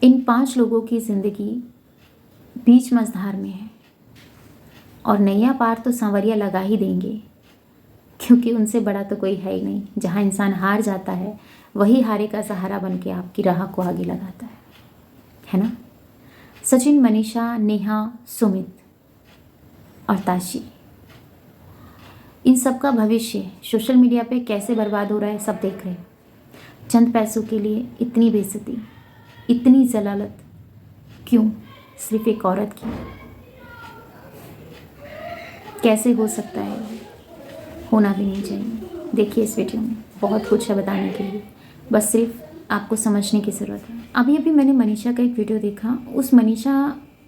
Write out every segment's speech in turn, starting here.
इन 5 लोगों की ज़िंदगी बीच मझधार में है और नैया पार तो सांवरिया लगा ही देंगे, क्योंकि उनसे बड़ा तो कोई है ही नहीं। जहाँ इंसान हार जाता है वही हारे का सहारा बन के आपकी राह को आगे लगाता है ना। सचिन, मनीषा, नेहा, सुमित और ताशी, इन सब का भविष्य सोशल मीडिया पे कैसे बर्बाद हो रहा है सब देख रहे हैं। चंद पैसों के लिए इतनी बेइज्जती, इतनी जलालत, क्यों? सिर्फ एक औरत की। कैसे हो सकता है? होना भी नहीं चाहिए। देखिए इस वीडियो में बहुत कुछ है बताने के लिए, बस सिर्फ आपको समझने की ज़रूरत है। अभी अभी मैंने मनीषा का एक वीडियो देखा।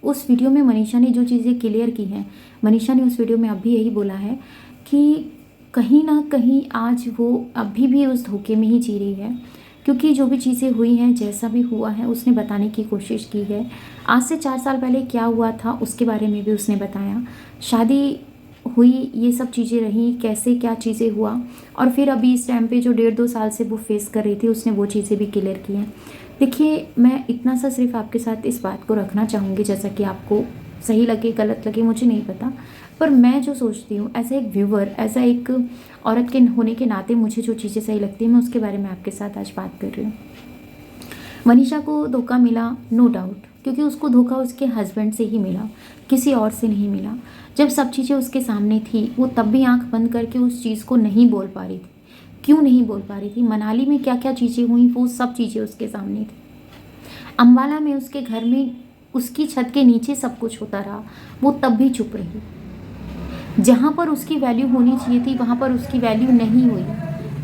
उस वीडियो में मनीषा ने जो चीज़ें क्लियर की हैं, मनीषा ने उस वीडियो में अभी यही बोला है कि कहीं ना कहीं आज वो अभी भी उस धोखे में ही जी रही है, क्योंकि जो भी चीज़ें हुई हैं, जैसा भी हुआ है, उसने बताने की कोशिश की है। आज से 4 साल पहले क्या हुआ था उसके बारे में भी उसने बताया। शादी हुई, ये सब चीज़ें रहीं, कैसे क्या चीज़ें हुआ, और फिर अभी इस टाइम पे जो 1.5-2 साल से वो फेस कर रही थी, उसने वो चीज़ें भी क्लियर की हैं। देखिए, मैं इतना सा सिर्फ आपके साथ इस बात को रखना चाहूँगी, जैसा कि आपको सही लगे गलत लगे मुझे नहीं पता, पर मैं जो सोचती हूँ एज ए एक व्यूवर, एज ए एक औरत के होने के नाते मुझे जो चीज़ें सही लगती हैं, मैं उसके बारे में आपके साथ आज बात कर रही हूँ। मनीषा को धोखा मिला, नो डाउट, क्योंकि उसको धोखा उसके हस्बैंड से ही मिला, किसी और से नहीं मिला। जब सब चीज़ें उसके सामने थी, वो तब भी आंख बंद करके उस चीज़ को नहीं बोल पा रही थी। क्यों नहीं बोल पा रही थी? मनाली में क्या क्या चीज़ें हुई वो सब चीज़ें उसके सामने थी। अम्बाला में उसके घर में उसकी छत के नीचे सब कुछ होता रहा, वो तब भी चुप रही। जहाँ पर उसकी वैल्यू होनी चाहिए थी वहाँ पर उसकी वैल्यू नहीं हुई,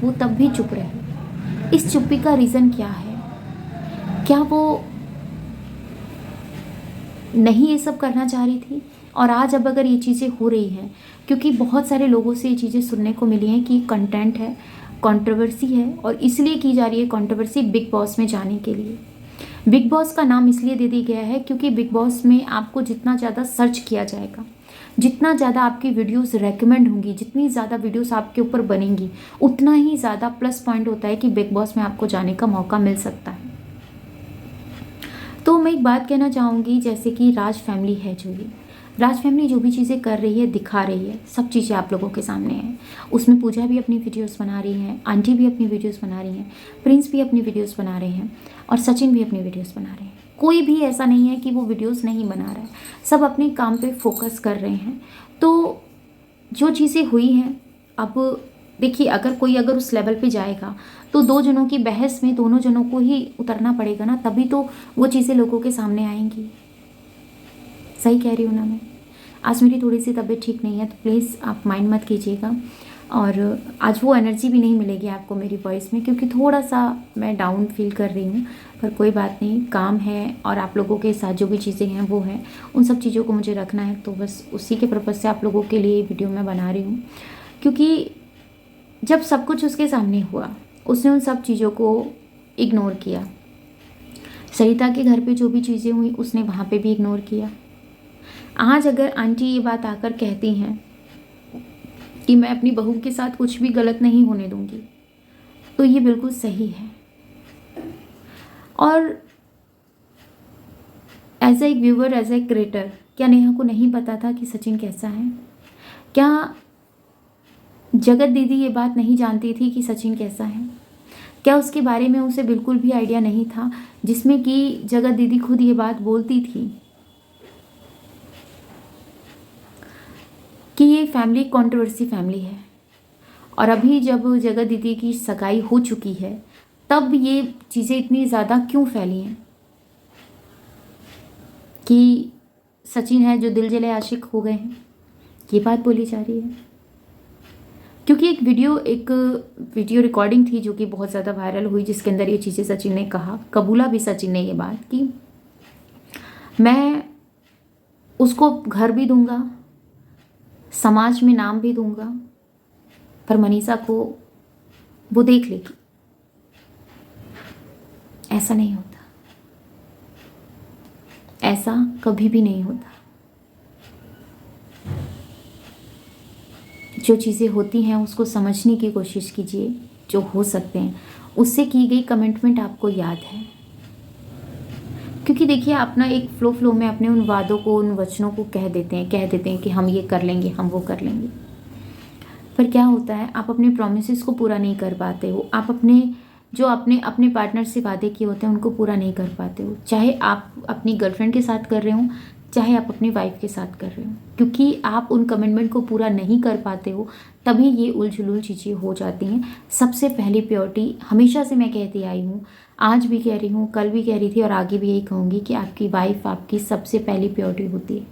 वो तब भी चुप रही। इस चुप्पी का रीज़न क्या है? क्या वो नहीं ये सब करना चाह रही थी? और आज अब अगर ये चीज़ें हो रही हैं, क्योंकि बहुत सारे लोगों से ये चीज़ें सुनने को मिली हैं कि कंटेंट है, कंट्रोवर्सी है, और इसलिए की जा रही है कंट्रोवर्सी बिग बॉस में जाने के लिए। बिग बॉस का नाम इसलिए दे दिया गया है क्योंकि बिग बॉस में आपको जितना ज़्यादा सर्च किया जाएगा, जितना ज़्यादा आपकी वीडियोस रेकमेंड होंगी, जितनी ज़्यादा वीडियोस आपके ऊपर बनेंगी, उतना ही ज़्यादा प्लस पॉइंट होता है कि बिग बॉस में आपको जाने का मौका मिल सकता है। तो मैं एक बात कहना चाहूँगी, जैसे कि राज फैमिली है, राज फैमिली जो भी चीज़ें कर रही है, दिखा रही है, सब चीज़ें आप लोगों के सामने हैं। उसमें पूजा भी अपनी वीडियोस बना रही हैं, आंटी भी अपनी वीडियोस बना रही हैं, प्रिंस भी अपनी वीडियोस बना रहे हैं, और सचिन भी अपनी वीडियोस बना रहे हैं। कोई भी ऐसा नहीं है कि वो वीडियोस नहीं बना रहा है, सब अपने काम पे फोकस कर रहे हैं। तो जो चीज़ें हुई हैं, अब देखिए, अगर उस लेवल पे जाएगा तो 2 जनों की बहस में दोनों जनों को ही उतरना पड़ेगा ना, तभी तो वो चीज़ें लोगों के सामने आएंगी। सही कह रही हूँ ना मैं? आज मेरी थोड़ी सी तबीयत ठीक नहीं है, तो प्लीज़ आप माइंड मत कीजिएगा, और आज वो एनर्जी भी नहीं मिलेगी आपको मेरी वॉइस में, क्योंकि थोड़ा सा मैं डाउन फील कर रही हूँ। पर कोई बात नहीं, काम है और आप लोगों के साथ जो भी चीज़ें हैं वो हैं, उन सब चीज़ों को मुझे रखना है, तो बस उसी के पर्पज़ से आप लोगों के लिए ये वीडियो मैं बना रही हूँ। क्योंकि जब सब कुछ उसके सामने हुआ, उसने उन सब चीज़ों को इग्नोर किया। सरिता के घर पे जो भी चीज़ें हुई उसने वहाँ पे भी इग्नोर किया। आज अगर आंटी ये बात आकर कहती हैं कि मैं अपनी बहू के साथ कुछ भी गलत नहीं होने दूंगी, तो ये बिल्कुल सही है। और as a viewer, as a creator, क्या नेहा को नहीं पता था कि सचिन कैसा है? क्या जगत दीदी ये बात नहीं जानती थी कि सचिन कैसा है? क्या उसके बारे में उसे बिल्कुल भी आइडिया नहीं था, जिसमें कि जगत दीदी खुद ये बात बोलती थी कि ये फैमिली कंट्रोवर्सी फैमिली है। और अभी जब जगत दीदी की सगाई हो चुकी है, तब ये चीज़ें इतनी ज़्यादा क्यों फैली हैं कि सचिन है जो दिल जले आशिक हो गए हैं, ये बात बोली जा रही है। क्योंकि एक वीडियो रिकॉर्डिंग थी जो कि बहुत ज़्यादा वायरल हुई, जिसके अंदर ये चीज़ें सचिन ने कहा, कबूला भी सचिन ने ये बात कि मैं उसको घर भी दूंगा, समाज में नाम भी दूंगा, पर मनीषा को वो देख लेगी। ऐसा नहीं होता, ऐसा कभी भी नहीं होता। जो चीज़ें होती हैं उसको समझने की कोशिश कीजिए, जो हो सकते हैं। उससे की गई कमिटमेंट आपको याद है, क्योंकि देखिए अपना एक फ्लो में अपने उन वादों को, उन वचनों को कह देते हैं कि हम ये कर लेंगे, हम वो कर लेंगे। पर क्या होता है, आप अपने प्रोमिसेस को पूरा नहीं कर पाते हो। आप अपने जो अपने अपने पार्टनर से वादे किए होते हैं उनको पूरा नहीं कर पाते हो, चाहे आप अपनी गर्लफ्रेंड के साथ कर रहे हो, चाहे आप अपनी वाइफ के साथ कर रहे हो। क्योंकि आप उन कमिटमेंट को पूरा नहीं कर पाते हो, तभी ये उलझुल चीज़ें हो जाती हैं। सबसे पहली प्योरिटी हमेशा से मैं कहती आई हूँ, आज भी कह रही हूँ, कल भी कह रही थी और आगे भी यही कहूँगी कि आपकी वाइफ आपकी सबसे पहली प्योरिटी होती है।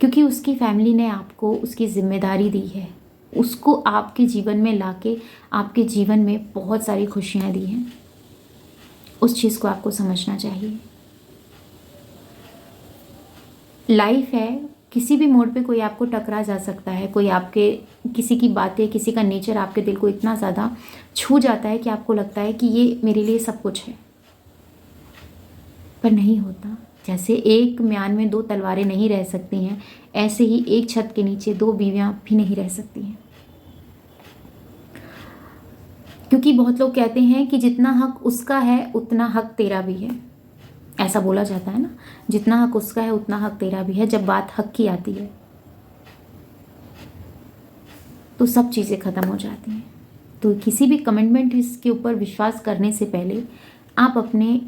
क्योंकि उसकी फैमिली ने आपको उसकी जिम्मेदारी दी है, उसको आपके जीवन में लाके आपके जीवन में बहुत सारी खुशियाँ दी हैं। उस चीज़ को आपको समझना चाहिए। लाइफ है, किसी भी मोड़ पे कोई आपको टकरा जा सकता है, कोई आपके किसी की बातें, किसी का नेचर आपके दिल को इतना ज़्यादा छू जाता है कि आपको लगता है कि ये मेरे लिए सब कुछ है, पर नहीं होता। जैसे एक म्यान में दो तलवारें नहीं रह सकती हैं, ऐसे ही एक छत के नीचे दो बीवियां भी नहीं रह सकती हैं। क्योंकि बहुत लोग कहते हैं कि जितना हक उसका है उतना हक तेरा भी है, ऐसा बोला जाता है ना, जितना हक उसका है उतना हक तेरा भी है। जब बात हक की आती है तो सब चीज़ें ख़त्म हो जाती हैं। तो किसी भी कमिटमेंट के ऊपर विश्वास करने से पहले आप अपने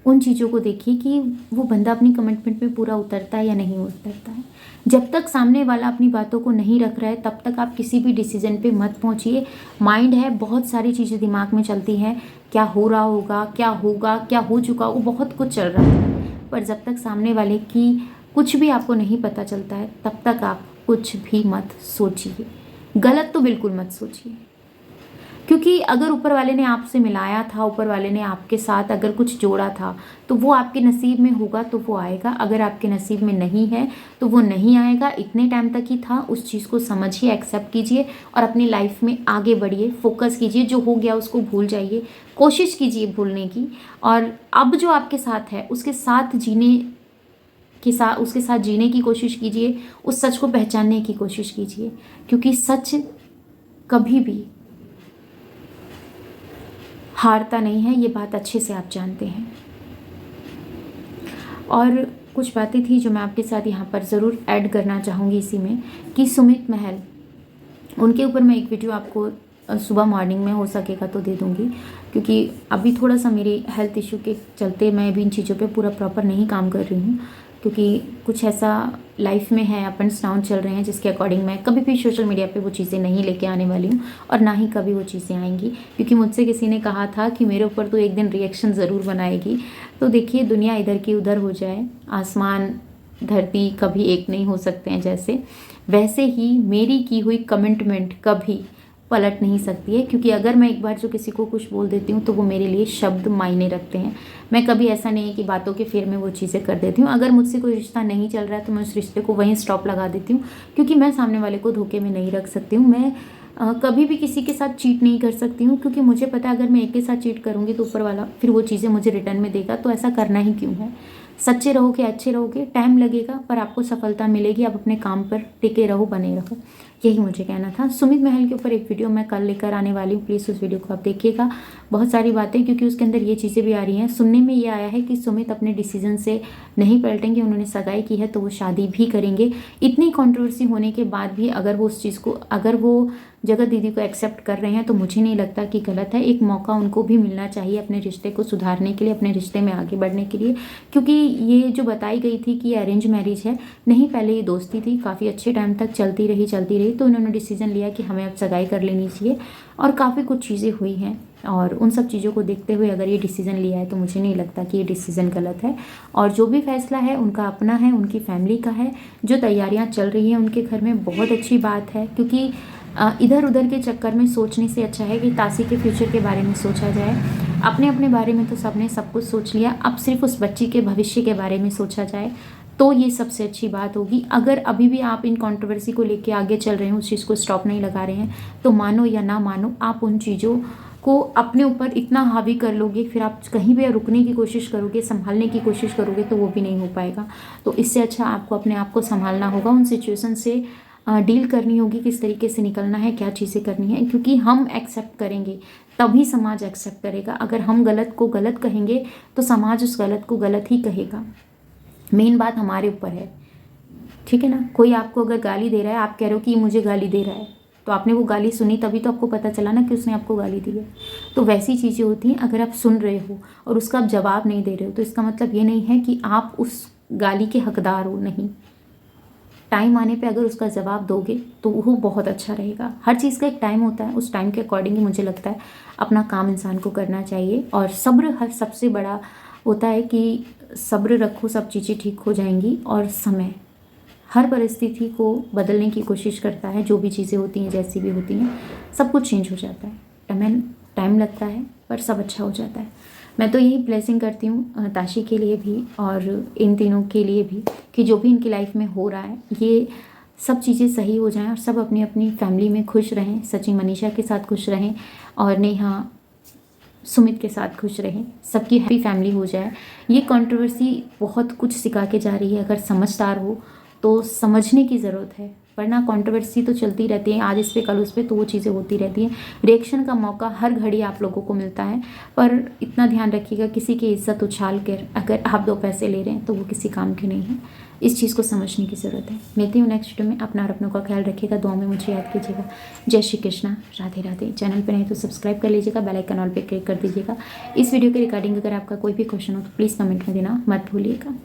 उन चीज़ों को देखिए कि वो बंदा अपनी कमिटमेंट में पूरा उतरता है या नहीं उतरता है। जब तक सामने वाला अपनी बातों को नहीं रख रहा है तब तक आप किसी भी डिसीजन पे मत पहुंचिए। माइंड है, बहुत सारी चीज़ें दिमाग में चलती हैं, क्या हो रहा होगा, क्या होगा, क्या हो चुका, वो बहुत कुछ चल रहा है। पर जब तक सामने वाले की कुछ भी आपको नहीं पता चलता है तब तक आप कुछ भी मत सोचिए, गलत तो बिल्कुल मत सोचिए। क्योंकि अगर ऊपर वाले ने आपसे मिलाया था, ऊपर वाले ने आपके साथ अगर कुछ जोड़ा था तो वो आपके नसीब में होगा तो वो आएगा। अगर आपके नसीब में नहीं है तो वो नहीं आएगा। इतने टाइम तक ही था, उस चीज़ को समझिए, एक्सेप्ट कीजिए और अपनी लाइफ में आगे बढ़िए, फोकस कीजिए। जो हो गया उसको भूल जाइए, कोशिश कीजिए भूलने की। और अब जो आपके साथ है उसके साथ जीने की कोशिश कीजिए, उस सच को पहचानने की कोशिश कीजिए। क्योंकि सच कभी भी हारता नहीं है, ये बात अच्छे से आप जानते हैं। और कुछ बातें थी जो मैं आपके साथ यहाँ पर ज़रूर ऐड करना चाहूँगी इसी में, कि सुमित महल, उनके ऊपर मैं एक वीडियो आपको सुबह मॉर्निंग में हो सकेगा तो दे दूँगी। क्योंकि अभी थोड़ा सा मेरी हेल्थ इशू के चलते मैं भी इन चीज़ों पे पूरा प्रॉपर नहीं काम कर रही हूँ। क्योंकि कुछ ऐसा लाइफ में है, अप एंड डाउन चल रहे हैं, जिसके अकॉर्डिंग मैं कभी भी सोशल मीडिया पे वो चीज़ें नहीं लेके आने वाली हूँ और ना ही कभी वो चीज़ें आएंगी। क्योंकि मुझसे किसी ने कहा था कि मेरे ऊपर तो एक दिन रिएक्शन ज़रूर बनाएगी। तो देखिए, दुनिया इधर की उधर हो जाए, आसमान धरती कभी एक नहीं हो सकते हैं जैसे, वैसे ही मेरी की हुई कमिटमेंट कभी पलट नहीं सकती है। क्योंकि अगर मैं एक बार जो किसी को कुछ बोल देती हूँ तो वो मेरे लिए शब्द मायने रखते हैं। मैं कभी ऐसा नहीं है कि बातों के फेर में वो चीज़ें कर देती हूँ। अगर मुझसे कोई रिश्ता नहीं चल रहा है तो मैं उस रिश्ते को वहीं स्टॉप लगा देती हूँ। क्योंकि मैं सामने वाले को धोखे में नहीं रख सकती हूँ। मैं कभी भी किसी के साथ चीट नहीं कर सकती हूँ। क्योंकि मुझे पता है अगर मैं एक के साथ चीट करूँगी तो ऊपर वाला फिर वो चीज़ें मुझे रिटर्न में देगा, तो ऐसा करना ही क्यों है। सच्चे रहोगे, अच्छे रहोगे, टाइम लगेगा पर आपको सफलता मिलेगी। आप अपने काम पर टिके रहो, बने रहो, यही मुझे कहना था। सुमित महल के ऊपर एक वीडियो मैं कल लेकर आने वाली हूँ, प्लीज़ उस वीडियो को आप देखिएगा। बहुत सारी बातें, क्योंकि उसके अंदर ये चीज़ें भी आ रही हैं। सुनने में ये आया है कि सुमित अपने डिसीजन से नहीं पलटेंगे, उन्होंने सगाई की है तो वो शादी भी करेंगे। इतनी कंट्रोवर्सी होने के बाद भी अगर वो उस चीज़ को, अगर वो जगत दीदी को एक्सेप्ट कर रहे हैं तो मुझे नहीं लगता कि गलत है। एक मौका उनको भी मिलना चाहिए अपने रिश्ते को सुधारने के लिए, अपने रिश्ते में आगे बढ़ने के लिए। क्योंकि ये जो बताई गई थी कि ये अरेंज मैरिज है, नहीं, पहले ये दोस्ती थी, काफ़ी अच्छे टाइम तक चलती रही। तो इन्होंने डिसीजन लिया कि हमें अब सगाई कर लेनी चाहिए और काफ़ी कुछ चीज़ें हुई हैं। और उन सब चीज़ों को देखते हुए अगर ये डिसीज़न लिया है तो मुझे नहीं लगता कि ये डिसीज़न गलत है। और जो भी फैसला है उनका अपना है, उनकी फैमिली का है। जो तैयारियां चल रही हैं उनके घर में, बहुत अच्छी बात है। क्योंकि इधर उधर के चक्कर में सोचने से अच्छा है कि तासी के फ्यूचर के बारे में सोचा जाए। अपने अपने बारे में तो सबने सब कुछ सोच लिया, अब सिर्फ उस बच्ची के भविष्य के बारे में सोचा जाए तो ये सबसे अच्छी बात होगी। अगर अभी भी आप इन कंट्रोवर्सी को लेके आगे चल रहे हैं, उस चीज़ को स्टॉप नहीं लगा रहे हैं, तो मानो या ना मानो आप उन चीज़ों को अपने ऊपर इतना हावी कर लोगे, फिर आप कहीं भी रुकने की कोशिश करोगे, संभालने की कोशिश करोगे तो वो भी नहीं हो पाएगा। तो इससे अच्छा आपको अपने आप को संभालना होगा, उन सिचुएशन से डील करनी होगी, किस तरीके से निकलना है, क्या चीज़ें करनी है, क्योंकि हम एक्सेप्ट करेंगे तभी समाज एक्सेप्ट करेगा। अगर हम गलत को गलत कहेंगे तो समाज उस गलत को गलत ही कहेगा। मेन बात हमारे ऊपर है, ठीक है ना। कोई आपको अगर गाली दे रहा है, आप कह रहे हो कि ये मुझे गाली दे रहा है, तो आपने वो गाली सुनी तभी तो आपको पता चला ना कि उसने आपको गाली दी है। तो वैसी चीज़ें होती हैं, अगर आप सुन रहे हो और उसका आप जवाब नहीं दे रहे हो तो इसका मतलब ये नहीं है कि आप उस गाली के हकदार हो, नहीं। टाइम आने पे अगर उसका जवाब दोगे तो वो बहुत अच्छा रहेगा। हर चीज़ का एक टाइम होता है, उस टाइम के अकॉर्डिंग ही मुझे लगता है अपना काम इंसान को करना चाहिए। और सब्र हर सबसे बड़ा होता है कि सब्र रखो, सब चीज़ें ठीक हो जाएंगी। और समय हर परिस्थिति को बदलने की कोशिश करता है, जो भी चीज़ें होती हैं जैसी भी होती हैं सब कुछ चेंज हो जाता है। टाइम लगता है पर सब अच्छा हो जाता है। मैं तो यही ब्लेसिंग करती हूँ ताशी के लिए भी और इन तीनों के लिए भी कि जो भी इनकी लाइफ में हो रहा है ये सब चीज़ें सही हो जाएं और सब अपनी अपनी फैमिली में खुश रहें। सचिन मनीषा के साथ खुश रहें और नेहा सुमित के साथ खुश रहें, सबकी हैप्पी फैमिली हो जाए। ये कंट्रोवर्सी बहुत कुछ सिखा के जा रही है। अगर समझदार हो तो समझने की ज़रूरत है, वरना कंट्रोवर्सी तो चलती रहती है, आज इस पे कल उस पे, तो वो चीज़ें होती रहती हैं। रिएक्शन का मौका हर घड़ी आप लोगों को मिलता है, पर इतना ध्यान रखिएगा किसी की इज्जत उछाल कर अगर आप 2 पैसे ले रहे हैं तो वो किसी काम के नहीं है। इस चीज़ को समझने की ज़रूरत है। मिलती हूँ नेक्स्ट वीडियो में। अपना और अपनों का ख्याल रखिएगा, दुआ में मुझे याद कीजिएगा। जय श्री कृष्णा, राधे राधे। चैनल पर नहीं तो सब्सक्राइब कर लीजिएगा, बेल आइकन ऑल पे क्लिक कर दीजिएगा। इस वीडियो के रिगार्डिंग अगर आपका कोई भी क्वेश्चन हो तो प्लीज़ कमेंट में देना मत भूलिएगा।